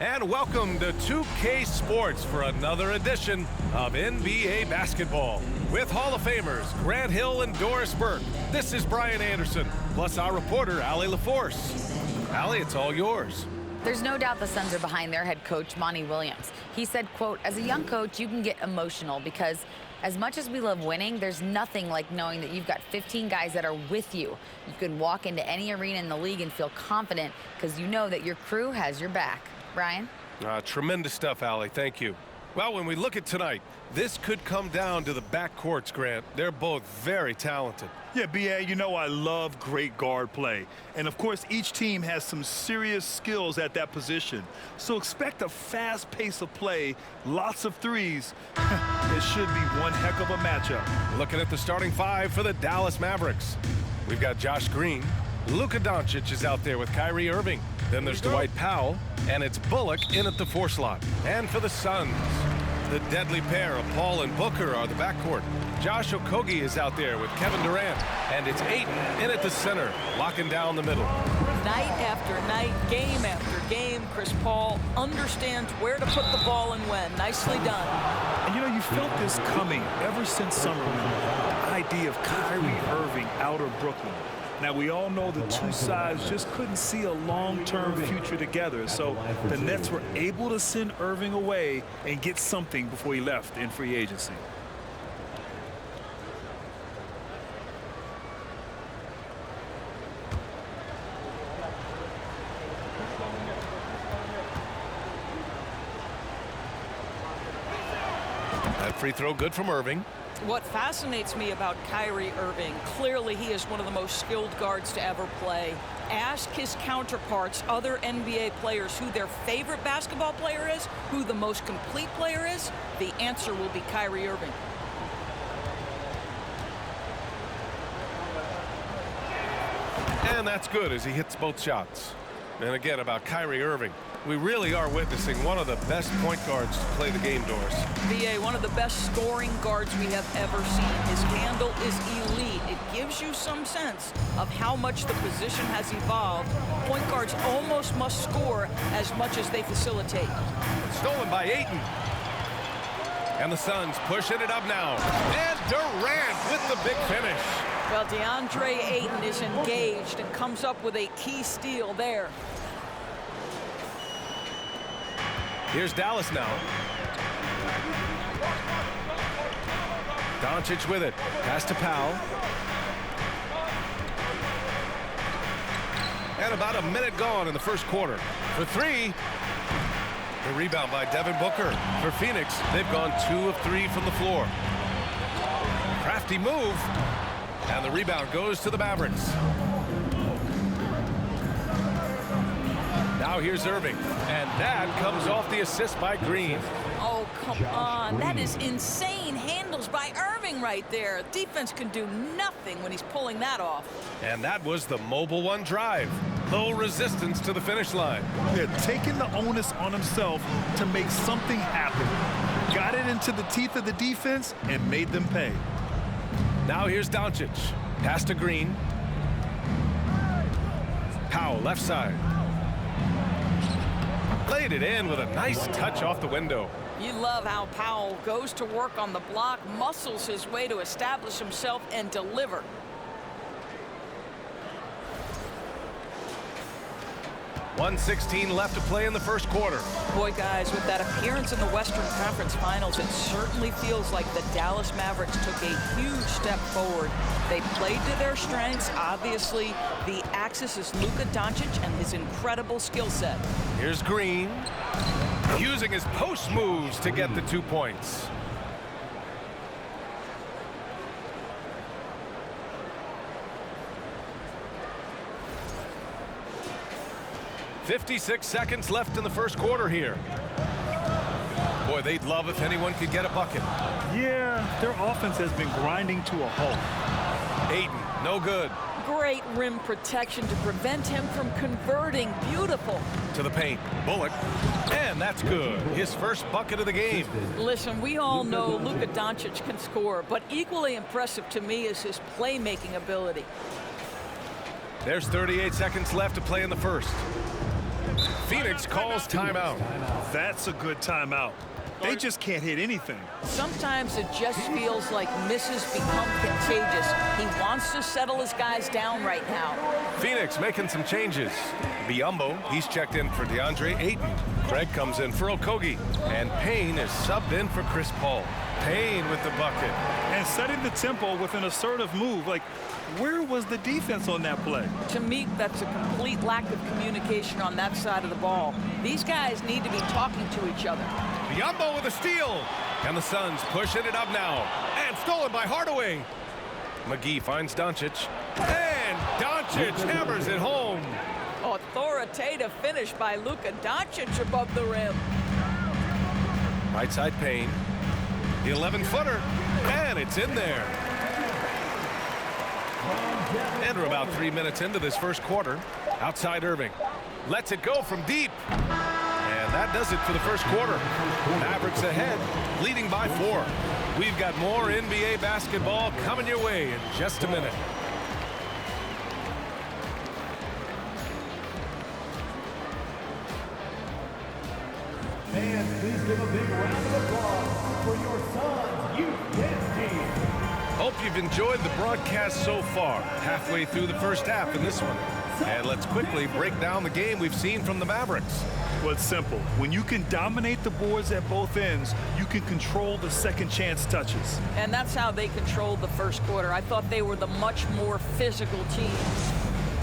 And welcome to 2K Sports for another edition of NBA basketball. With Hall of Famers Grant Hill and Doris Burke, this is Brian Anderson, plus our reporter, Allie LaForce. Allie, it's all yours. There's no doubt the Suns are behind their head coach, Monty Williams. He said, quote, as a young coach, you can get emotional because as much as we love winning, there's nothing like knowing that you've got 15 guys that are with you. You can walk into any arena in the league and feel confident because you know that your crew has your back. Brian? Tremendous stuff, Allie. Thank you. Well, when we look at tonight, this could come down to the backcourts, Grant. They're both very talented. Yeah, B.A., you know I love great guard play. And, of course, each team has some serious skills at that position. So expect a fast pace of play, lots of threes. It should be one heck of a matchup. Looking at the starting five for the Dallas Mavericks. We've got Josh Green. Luka Doncic is out there with Kyrie Irving. Then there's Dwight Powell, and it's Bullock in at the 4 slot. And for the Suns, the deadly pair of Paul and Booker are the backcourt. Josh Okogie is out there with Kevin Durant, and it's Ayton in at the center, locking down the middle. Night after night, game after game, Chris Paul understands where to put the ball and when. Nicely done. And, you know, you felt this coming ever since summer. The idea of Kyrie Irving out of Brooklyn. Now, we all know the two sides just couldn't see a long-term future together, so the Nets were able to send Irving away and get something before he left in free agency. That free throw good from Irving. What fascinates me about Kyrie Irving, clearly he is one of the most skilled guards to ever play. Ask his counterparts, other NBA players, who their favorite basketball player is, who the most complete player is, the answer will be Kyrie Irving. And that's good as he hits both shots. And again, about Kyrie Irving, we really are witnessing one of the best point guards to play the game, Doris. B.A., one of the best scoring guards we have ever seen. His handle is elite. It gives you some sense of how much the position has evolved. Point guards almost must score as much as they facilitate. Stolen by Ayton. And the Suns pushing it up now. And Durant with the big finish. Well, DeAndre Ayton is engaged and comes up with a key steal there. Here's Dallas now. Doncic with it. Pass to Powell. And about a minute gone in the first quarter. For three. The rebound by Devin Booker. For Phoenix, they've gone 2 of 3 from the floor. Crafty move. And the rebound goes to the Mavericks. Now here's Irving, and that comes off the assist by Green. Oh, come on. That is insane handles by Irving right there. Defense can do nothing when he's pulling that off. And that was the mobile one drive. Low resistance to the finish line. Yeah, taking the onus on himself to make something happen. Got it into the teeth of the defense and made them pay. Now here's Doncic. Pass to Green. Powell, left side. Laid it in with a nice touch off the window. You love how Powell goes to work on the block, muscles his way to establish himself and deliver. .116 left to play in the first quarter. Boy, guys, with that appearance in the Western Conference Finals, it certainly feels like the Dallas Mavericks took a huge step forward. They played to their strengths. Obviously, the axis is Luka Doncic and his incredible skill set. Here's Green, using his post moves to get the 2 points. .56 seconds left in the first quarter here. Boy, they'd love if anyone could get a bucket. Yeah, their offense has been grinding to a halt. Ayton, no good. Great rim protection to prevent him from converting. Beautiful. To the paint. Bullock. And that's good. His first bucket of the game. Listen, we all know Luka Doncic can score, but equally impressive to me is his playmaking ability. There's 38 seconds left to play in the first. Phoenix calls timeout. That's a good timeout. They just can't hit anything. Sometimes it just feels like misses become contagious. He wants to settle his guys down right now. Phoenix making some changes. Biyombo, he's checked in for DeAndre Ayton. Craig comes in for Okogie. And Payne is subbed in for Chris Paul. Payne with the bucket. And setting the tempo with an assertive move. Like, where was the defense on that play? To me, that's a complete lack of communication on that side of the ball. These guys need to be talking to each other. Biyombo with a steal. And the Suns pushing it up now. And stolen by Hardaway. McGee finds Doncic. And Doncic hammers it home. Authoritative finish by Luka Doncic above the rim. Right side Payne. The 11-footer. And it's in there. And we're about 3 minutes into this first quarter. Outside Irving. Lets it go from deep. And that does it for the first quarter. Mavericks ahead, leading by 4. We've got more NBA basketball coming your way in just a minute. Fans, please give a big round of applause for your Suns Youth Dance Team. Hope you've enjoyed the broadcast so far. Halfway through the first half in this one. And let's quickly break down the game we've seen from the Mavericks. Well, it's simple. When you can dominate the boards at both ends, you can control the second chance touches. And that's how they controlled the first quarter. I thought they were the much more physical team.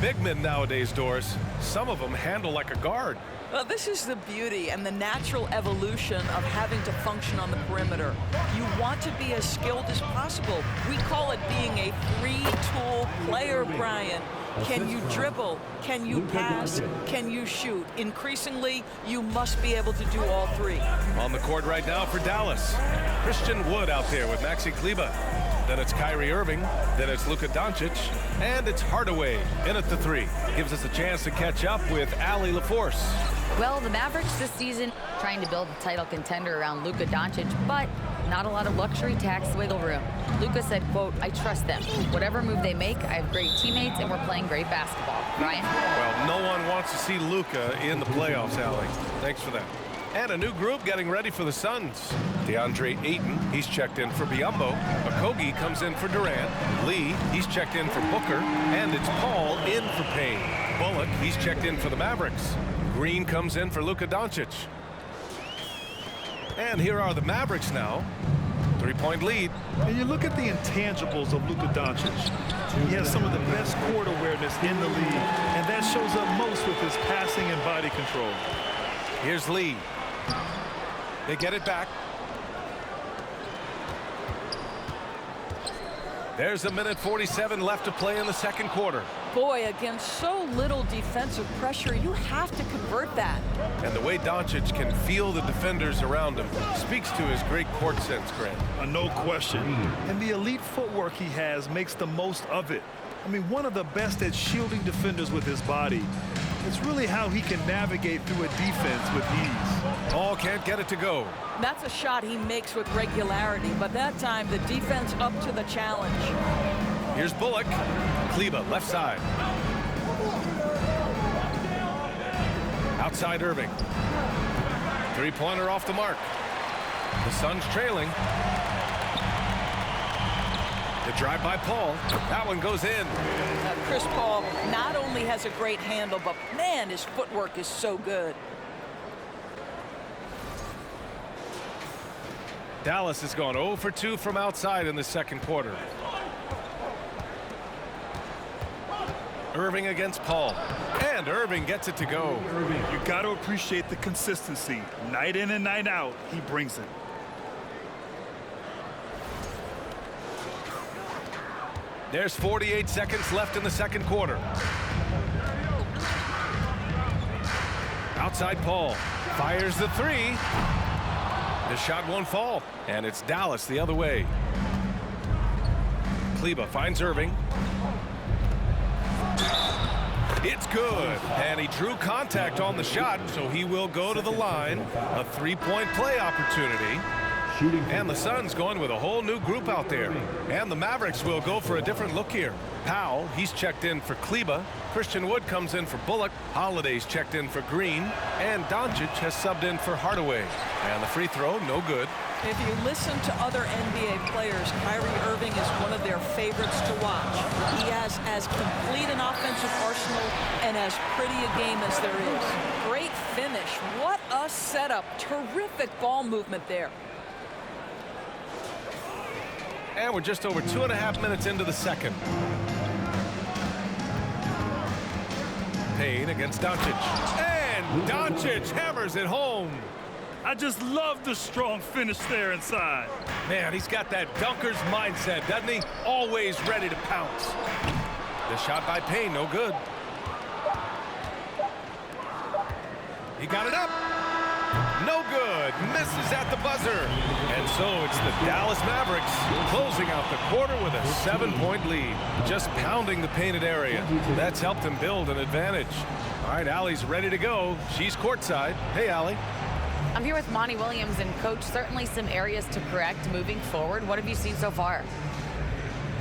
Big men nowadays, Doris. Some of them handle like a guard. Well, this is the beauty and the natural evolution of having to function on the perimeter. You want to be as skilled as possible. We call it being a three-tool player, Brian. Can you dribble? Can you pass? Can you shoot? Increasingly, you must be able to do all three. On the court right now for Dallas. Christian Wood out there with Maxi Kleber. Then it's Kyrie Irving. Then it's Luka Doncic. And it's Hardaway in at the 3. Gives us a chance to catch up with Allie LaForce. Well, the Mavericks this season trying to build a title contender around Luka Doncic, but not a lot of luxury tax wiggle room. Luka said, quote, "I trust them. Whatever move they make, I have great teammates and we're playing great basketball." Ryan? Well, no one wants to see Luka in the playoffs, Allie. Thanks for that. And a new group getting ready for the Suns. DeAndre Ayton, he's checked in for Biyombo. Okogie comes in for Durant. Lee, he's checked in for Booker. And it's Paul in for Payne. Bullock, he's checked in for the Mavericks. Green comes in for Luka Doncic. And here are the Mavericks now. 3-point lead. And you look at the intangibles of Luka Doncic. He has some of the best court awareness in the league, and that shows up most with his passing and body control. Here's Lee. They get it back. There's a minute 47 left to play in the second quarter. Boy, against so little defensive pressure, you have to convert that. And the way Doncic can feel the defenders around him speaks to his great court sense, Grant. No question. And the elite footwork he has makes the most of it. I mean, one of the best at shielding defenders with his body. It's really how he can navigate through a defense with ease. Paul can't get it to go. That's a shot he makes with regularity, but that time the defense up to the challenge. Here's Bullock. Kleber, left side. Outside Irving. Three-pointer off the mark. The Suns trailing. The drive by Paul. That one goes in. Chris Paul not only has a great handle, but man, his footwork is so good. Dallas has gone 0 for 2 from outside in the second quarter. Irving against Paul. And Irving gets it to go. You got to appreciate the consistency. Night in and night out, he brings it. There's 48 seconds left in the second quarter. Outside Paul. Fires the 3. The shot won't fall. And it's Dallas the other way. Kleber finds Irving. It's good. And he drew contact on the shot, so he will go to the line. A 3-point play opportunity. And the Suns going with a whole new group out there. And the Mavericks will go for a different look here. Powell, he's checked in for Kleba. Christian Wood comes in for Bullock. Holiday's checked in for Green. And Doncic has subbed in for Hardaway. And the free throw, no good. If you listen to other NBA players, Kyrie Irving is one of their favorites to watch. He has as complete an offensive arsenal and as pretty a game as there is. Great finish. What a setup. Terrific ball movement there. And we're just over 2.5 minutes into the second. Payne against Doncic. And Doncic hammers it home. I just love the strong finish there inside. Man, he's got that dunker's mindset, doesn't he? Always ready to pounce. The shot by Payne, no good. He got it up. No good. Misses at the buzzer. And so it's the Dallas Mavericks closing out the quarter with a 7-point lead. Just pounding the painted area. That's helped them build an advantage. All right, Allie's ready to go. She's courtside. Hey, Allie. I'm here with Monty Williams, and Coach, certainly some areas to correct moving forward. What have you seen so far?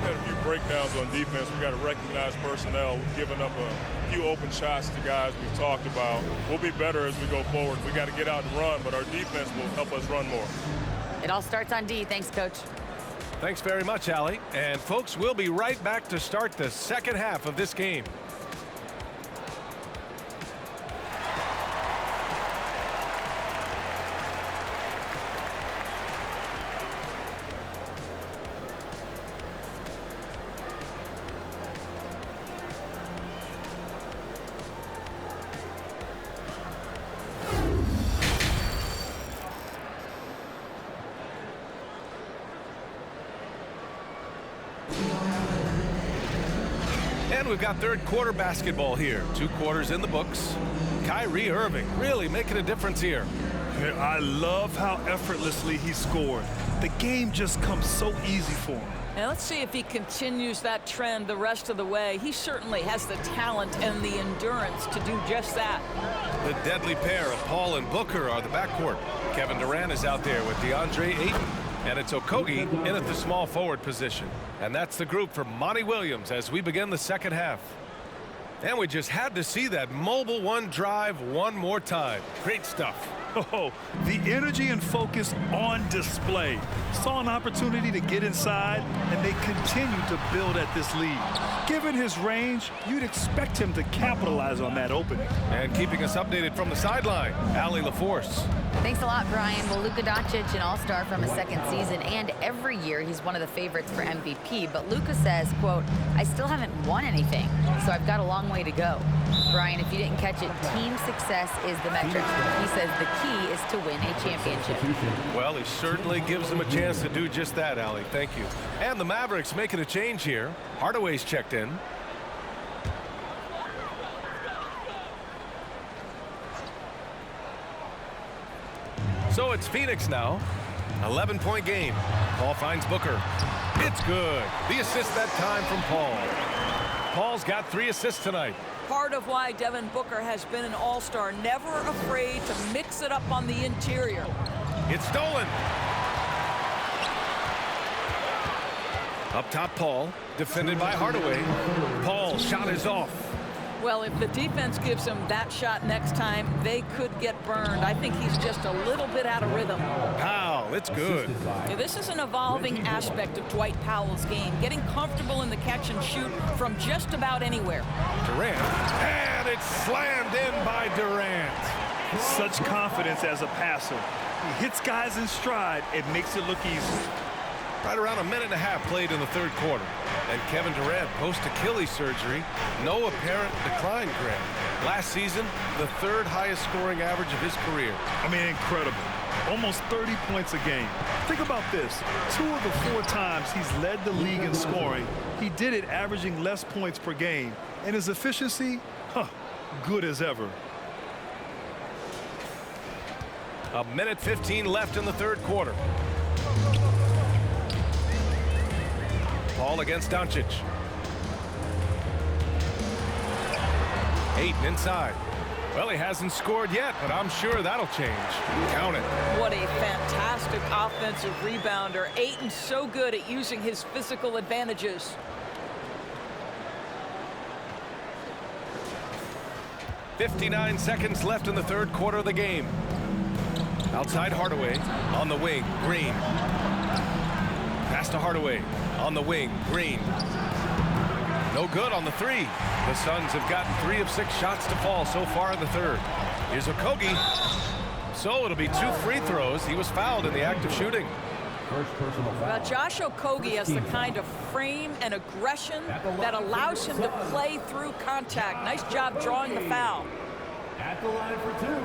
We had a few breakdowns on defense. We got to recognize personnel, giving up a few open shots to guys we've talked about. We'll be better as we go forward. We got to get out and run, but our defense will help us run more. It all starts on D. Thanks, Coach. Thanks very much, Allie. And folks, we'll be right back to start the second half of this game. And we've got third quarter basketball here. 2 quarters in the books. Kyrie Irving really making a difference here. I love how effortlessly he scored. The game just comes so easy for him. Now let's see if he continues that trend the rest of the way. He certainly has the talent and the endurance to do just that. The deadly pair of Paul and Booker are the backcourt. Kevin Durant is out there with DeAndre Ayton. And it's Okogie in at the small forward position. And that's the group for Monty Williams as we begin the second half. And we just had to see that mobile one drive one more time. Great stuff. Oh, the energy and focus on display. Saw an opportunity to get inside, and they continue to build at this lead. Given his range, you'd expect him to capitalize on that opening. And keeping us updated from the sideline, Allie LaForce. Thanks a lot, Brian. Well, Luka Doncic, an all-star from his second season, and every year he's one of the favorites for MVP. But Luka says, quote, I still haven't won anything, so I've got a long way to go. Brian, if you didn't catch it, team success is the metric. He says the key is to win a championship. Well, he certainly gives them a chance to do just that, Allie. Thank you. And the Mavericks making a change here. Hardaway's checked in. So it's Phoenix now. 11-point game. Paul finds Booker. It's good. The assist that time from Paul. Paul's got 3 assists tonight. Part of why Devin Booker has been an all-star, never afraid to mix it up on the interior. It's stolen. Up top, Paul, defended by Hardaway. Paul's shot is off. Well, if the defense gives him that shot next time, they could get burned. I think he's just a little bit out of rhythm. Powell, it's good. Yeah, this is an evolving aspect of Dwight Powell's game, getting comfortable in the catch and shoot from just about anywhere. Durant, and it's slammed in by Durant. Such confidence as a passer. He hits guys in stride. It makes it look easy. Right around 1.5 minutes played in the third quarter. And Kevin Durant, post-Achilles surgery, no apparent decline, Grant. Last season, the 3rd highest scoring average of his career. I mean, incredible. Almost 30 points a game. Think about this. 2 of the 4 times he's led the league in scoring, he did it averaging less points per game. And his efficiency, good as ever. 1:15 left in the third quarter. Paul against Doncic. Ayton inside. Well, he hasn't scored yet, but I'm sure that'll change. Count it. What a fantastic offensive rebounder. Ayton's so good at using his physical advantages. .59 seconds left in the third quarter of the game. Outside Hardaway. On the wing, Green. Pass to Hardaway. On the wing, Green. No good on the three. The Suns have gotten 3 of 6 shots to fall so far in the third. Here's Okogie. So it'll be 2 free throws. He was fouled in the act of shooting. Well, Josh Okogie has the kind of frame and aggression that allows him to play through contact. Nice job drawing the foul. At the line for 2.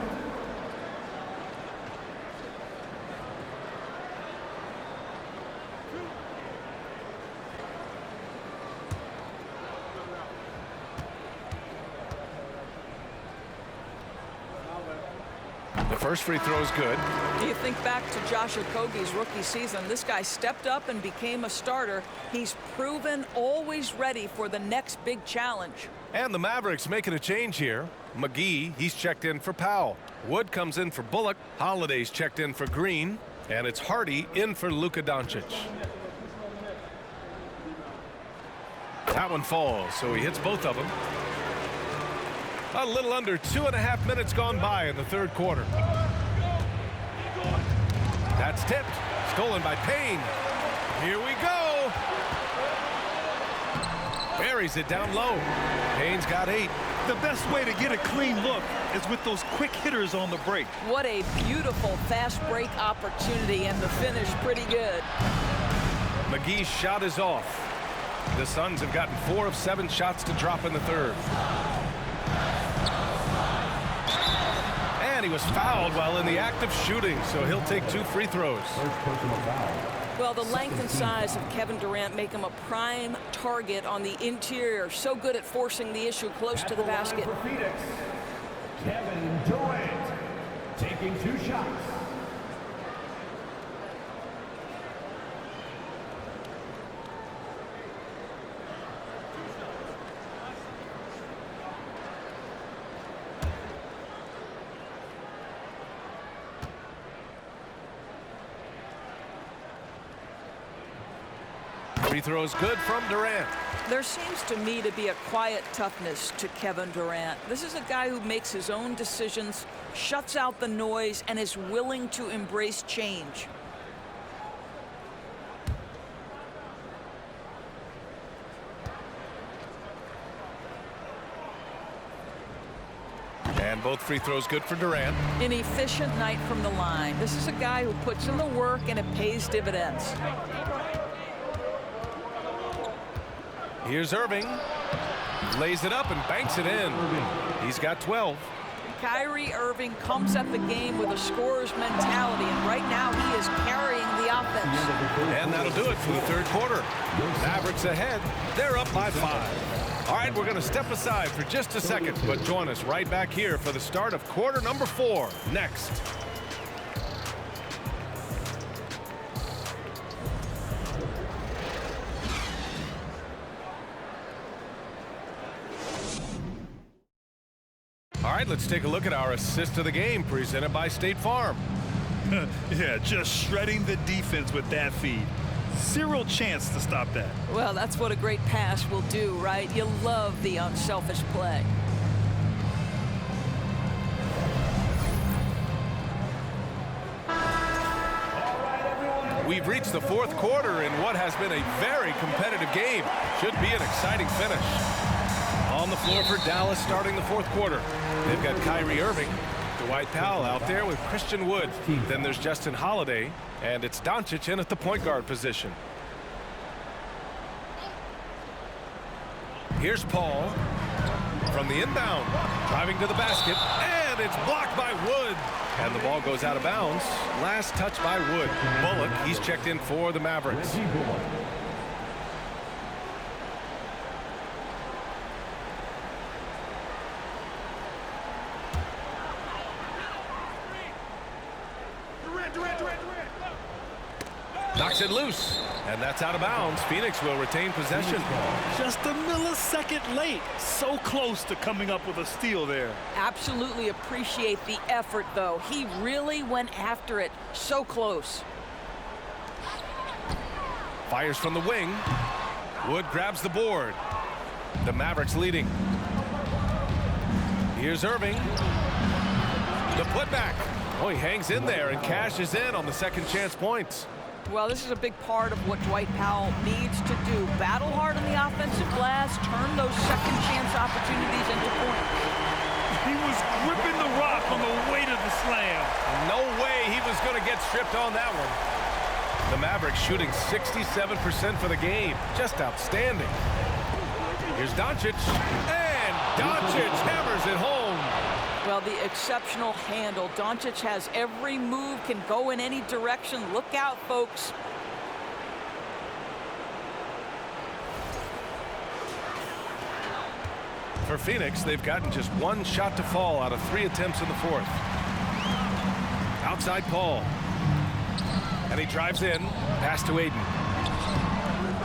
The first free throw is good. Do you think back to Josh Okogie's rookie season? This guy stepped up and became a starter. He's proven always ready for the next big challenge. And the Mavericks making a change here. McGee, he's checked in for Powell. Wood comes in for Bullock. Holiday's checked in for Green. And it's Hardy in for Luka Doncic. That one falls, so he hits both of them. A little under 2.5 minutes gone by in the third quarter. That's tipped. Stolen by Payne. Here we go. Buries it down low. Payne's got 8. The best way to get a clean look is with those quick hitters on the break. What a beautiful fast break opportunity, and the finish pretty good. McGee's shot is off. The Suns have gotten 4 of 7 shots to drop in the third. And he was fouled while in the act of shooting, so he'll take 2 free throws. Well, the length and size of Kevin Durant make him a prime target on the interior. So good at forcing the issue close to the basket. For Phoenix, Kevin Durant taking 2 shots. Free throw is good from Durant. There seems to me to be a quiet toughness to Kevin Durant. This is a guy who makes his own decisions, shuts out the noise, and is willing to embrace change. And both free throws good for Durant. An efficient night from the line. This is a guy who puts in the work and it pays dividends. Here's Irving. Lays it up and banks it in. He's got 12. Kyrie Irving comes at the game with a scorer's mentality, and right now he is carrying the offense. And that'll do it for the third quarter. Mavericks ahead. They're up by 5. All right, we're going to step aside for just a second, but join us right back here for the start of quarter number 4 next. All right, let's take a look at our assist of the game presented by State Farm. Yeah, just shredding the defense with that feed. Zero chance to stop that. Well, that's what a great pass will do, right? You love the unselfish play. We've reached the fourth quarter in what has been a very competitive game. Should be an exciting finish. On the floor for Dallas starting the fourth quarter. They've got Kyrie Irving, Dwight Powell out there with Christian Wood. Then there's Justin Holiday, and it's Doncic in at the point guard position. Here's Paul from the inbound, driving to the basket, and it's blocked by Wood. And the ball goes out of bounds. Last touch by Wood. Bullock, he's checked in for the Mavericks. Knocks it loose. And that's out of bounds. Phoenix will retain possession. Just a millisecond late. So close to coming up with a steal there. Absolutely appreciate the effort, though. He really went after it. So close. Fires from the wing. Wood grabs the board. The Mavericks leading. Here's Irving. The putback. Oh, he hangs in there and cashes in on the second chance points. Well, this is a big part of what Dwight Powell needs to do. Battle hard on the offensive glass, turn those second chance opportunities into points. He was gripping the rock on the way to the slam. No way he was going to get stripped on that one. The Mavericks shooting 67% for the game. Just outstanding. Here's Doncic. And Doncic hammers it home. Well, the exceptional handle. Doncic has every move, can go in any direction. Look out, folks. For Phoenix, they've gotten just one shot to fall out of 3 attempts in the fourth. Outside Paul. And he drives in. Pass to Aiden.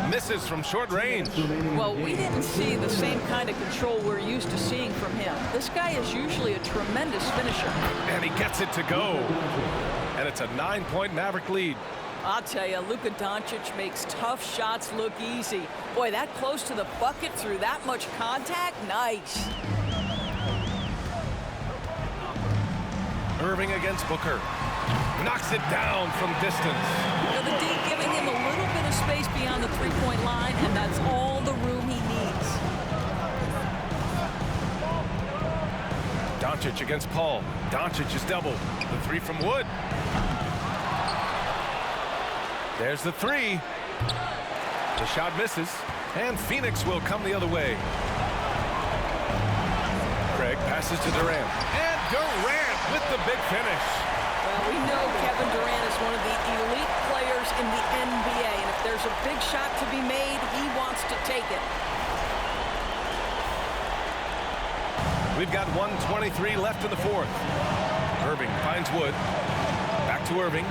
Misses from short range. Well, we didn't see the same kind of control we're used to seeing from him. This guy is usually a tremendous finisher. And he gets it to go. And it's a 9-point Maverick lead. I'll tell you, Luka Doncic makes tough shots look easy. Boy, that close to the bucket through that much contact, nice. Irving against Booker. Knocks it down from distance. You know, the D giving him a little bit of space beyond the three-point line, and that's all the room he needs. Doncic against Paul. Doncic is double. The three from Wood. There's the three. The shot misses, and Phoenix will come the other way. Craig passes to Durant. And Durant with the big finish. Well, we know Kevin Durant is one of the elite players in the NBA, and if there's a big shot to be made, he wants to take it. We've got 1:23 left in the fourth. Irving finds Wood. Back to Irving.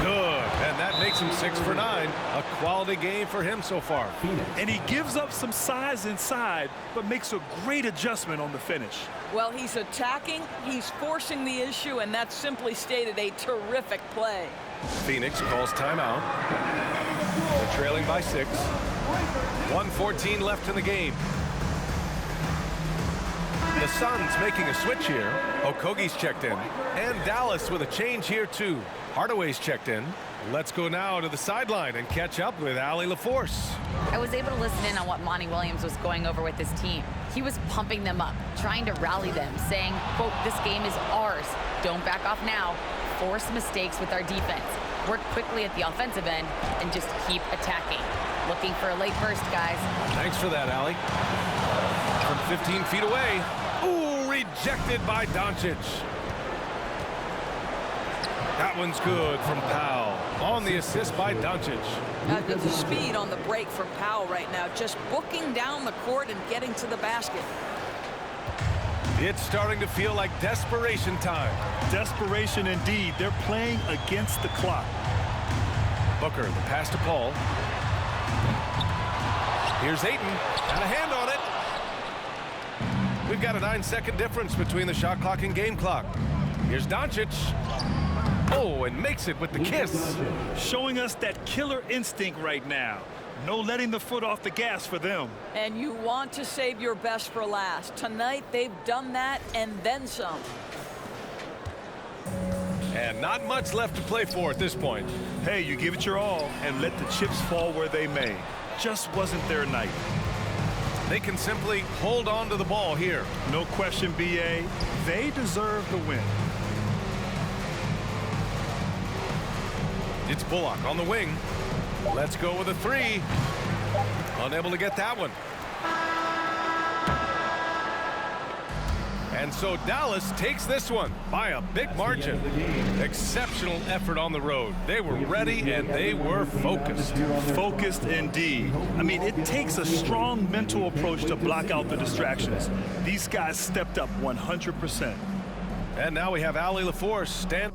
Good, and that makes him 6 for 9. A quality game for him so far. And he gives up some size inside, but makes a great adjustment on the finish. Well, he's attacking, he's forcing the issue, and that's simply stated a terrific play. Phoenix calls timeout. They're trailing by 6. 1:14 left in the game. The Suns making a switch here. Okogie's checked in. And Dallas with a change here too. Hardaway's checked in. Let's go now to the sideline and catch up with Allie LaForce. I was able to listen in on what Monty Williams was going over with his team. He was pumping them up, trying to rally them, saying, quote, "This game is ours. Don't back off now. Force mistakes with our defense. Work quickly at the offensive end and just keep attacking. Looking for a late burst, guys." Thanks for that, Allie. From 15 feet away. Ooh, rejected by Doncic. That one's good from Powell. On the assist by Doncic. The speed on the break from Powell right now, just booking down the court and getting to the basket. It's starting to feel like desperation time. Desperation indeed. They're playing against the clock. Booker, the pass to Paul. Here's Ayton. Got a hand on it. We've got a 9-second difference between the shot clock and game clock. Here's Doncic. Oh, and makes it with the kiss. Showing us that killer instinct right now. No letting the foot off the gas for them. And you want to save your best for last. Tonight, they've done that and then some. And not much left to play for at this point. Hey, you give it your all and let the chips fall where they may. Just wasn't their night. They can simply hold on to the ball here. No question, B.A. They deserve the win. It's Bullock on the wing. Let's go with a three. Unable to get that one. And so Dallas takes this one by a big margin. Exceptional effort on the road. They were ready and they were focused. Focused indeed. I mean, it takes a strong mental approach to block out the distractions. These guys stepped up 100%. And now we have Allie LaForce stand.